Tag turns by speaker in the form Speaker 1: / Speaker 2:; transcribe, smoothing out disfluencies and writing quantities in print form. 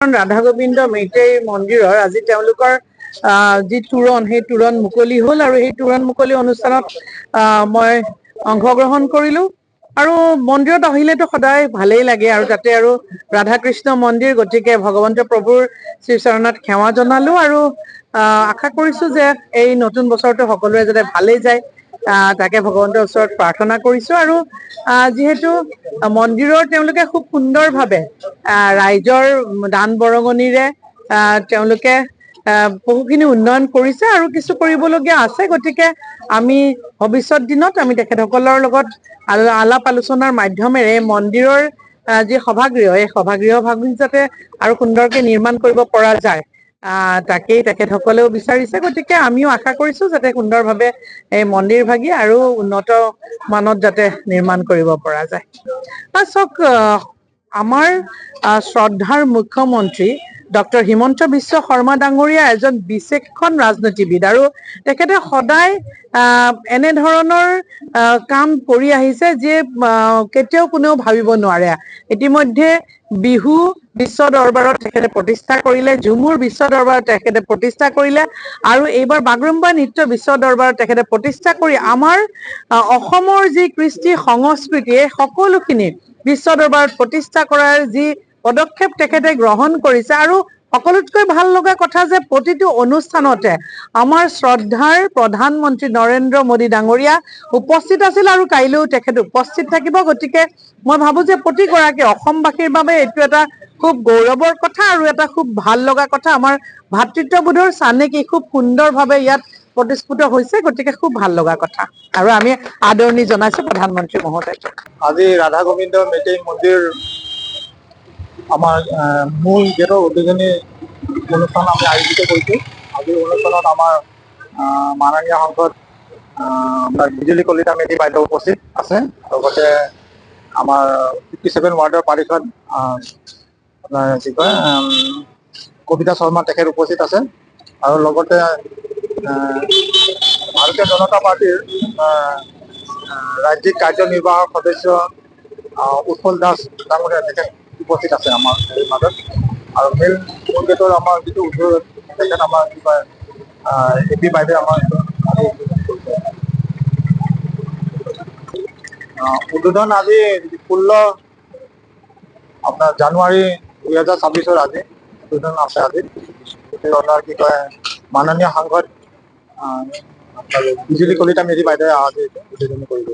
Speaker 1: ৰাধা গোবিন্দ মেইতেই মন্দিৰৰ আজি তেওঁলোকৰ যি তোৰণ সেই তোৰণ মুকলি হ'ল আৰু সেই তোৰণ মুকলি অনুষ্ঠানত মই অংশগ্ৰহণ কৰিলো আৰু মন্দিৰত আহিলেতো সদায় ভালেই লাগে আৰু তাতে আৰু ৰাধা কৃষ্ণ মন্দিৰ গতিকে ভগৱন্ত প্ৰভুৰ শ্ৰীচৰণত সেৱা জনালো আৰু আশা কৰিছো যে এই নতুন বছৰটো সকলোৰে যাতে ভালেই যায় তাকে ভগৱন্তৰ ওচৰত প্ৰাৰ্থনা কৰিছো আৰু যিহেতু মন্দিৰৰ তেওঁলোকে খুব সুন্দৰভাৱে ৰাইজৰ দান বৰঙণিৰে তেওঁলোকে বহুখিনি উন্নয়ন কৰিছে আৰু কিছু কৰিবলগীয়া আছে গতিকে আমি ভৱিষ্যত দিনত আমি তেখেতসকলৰ লগত আলাপ আলোচনাৰ মাধ্যমেৰে মন্দিৰৰ যি সভাগৃহ এই সভাগৃহ ভাগ যাতে আৰু সুন্দৰকে নিৰ্মাণ কৰিব পৰা যায় তাকেই তেখেতসকলেও বিচাৰিছে গতিকে আমিও আশা কৰিছো যাতে সুন্দৰভাৱে এই মন্দিৰ ভাগি আৰু উন্নত মানত যাতে নিৰ্মাণ কৰিব পৰা যায় চাওক আমাৰ শ্ৰদ্ধাৰ মুখ্যমন্ত্ৰী ডক্টৰ হিমন্ত বিশ্ব শৰ্মা ডাঙৰীয়া এজন বিচক্ষণ ৰাজনীতিবিদ আৰু তেখেতে সদায় এনেধৰণৰ কাম কৰি আহিছে যে কেতিয়াও কোনেও ভাবিব নোৱাৰে ইতিমধ্যে বিহু বিশ্ব দৰবাৰত তেখেতে প্ৰতিষ্ঠা কৰিলে ঝুমুৰ বিশ্ব দৰবাৰত তেখেতে প্ৰতিষ্ঠা কৰিলে আৰু এইবাৰ বাগৰুম্বা নৃত্য বিশ্ব দৰবাৰত তেখেতে প্ৰতিষ্ঠা কৰি আমাৰ অসমৰ যি কৃষ্টি সংস্কৃতি এই সকলোখিনি বিশ্ব দৰবাৰত প্ৰতিষ্ঠা কৰাৰ যি পদক্ষেপ তেখেতে গ্ৰহণ কৰিছে আৰু সকলোতকৈ ভাল লগা কথা যে প্ৰতিটো অনুষ্ঠানতে আমাৰ শ্ৰদ্ধাৰ প্ৰধানমন্ত্ৰী নৰেন্দ্ৰ মোদী ডাঙৰীয়া উপস্থিত আছিল আৰু কাইলৈও তেখেত উপস্থিত থাকিব গতিকে মই ভাবো যে প্ৰতিগৰাকী অসমবাসীৰ বাবে এইটো এটা খুব গৌৰৱৰ কথা আৰু এটা খুব ভাল লগা কথা আমাৰ ভাতৃত্ববোধৰ চানেকি খুব সুন্দৰভাৱে ইয়াত প্ৰতিস্ফুট হৈছে গতিকে খুব ভাল লগা কথা আৰু আমি আদৰণি জনাইছো প্ৰধানমন্ত্ৰী মহোদয়
Speaker 2: আজি ৰাধা গোবিন্দ মেইতেই মন্দিৰ আমাৰ মূল গেটৰ উদ্বোধনী অনুষ্ঠান আমি আয়োজিত কৰিছোঁ আজিৰ অনুষ্ঠানত আমাৰ মাননীয় সাংসদ বিজুলী কলিতা মেধি বাইদেউ উপস্থিত আছে লগতে আমাৰ 57 ৱাৰ্ডৰ পাৰিষদ আপোনাৰ কি কয় কবিতা শৰ্মা তেখেত উপস্থিত আছে আৰু লগতে ভাৰতীয় জনতা পাৰ্টিৰ ৰাজ্যিক কাৰ্যনিৰ্বাহক সদস্য উৎপল দাস ডাঙৰীয়া তেখেত উপস্থিত আছে আমাৰ মাজত আৰু মূল গেটৰ আমাৰ যিটো উদ্বোধন তেখেত আমাৰ কি কয় এপি বাইদেউ আমাৰ উদ্বোধন আজি 16 আপোনাৰ জানুৱাৰী 2026 আজি উদ্বোধন আছে আজি আপোনাৰ কি কয় মাননীয় সাংসদ বিজুলী কলিতা মেধি বাইদেৱে আজি উদ্বোধন কৰিব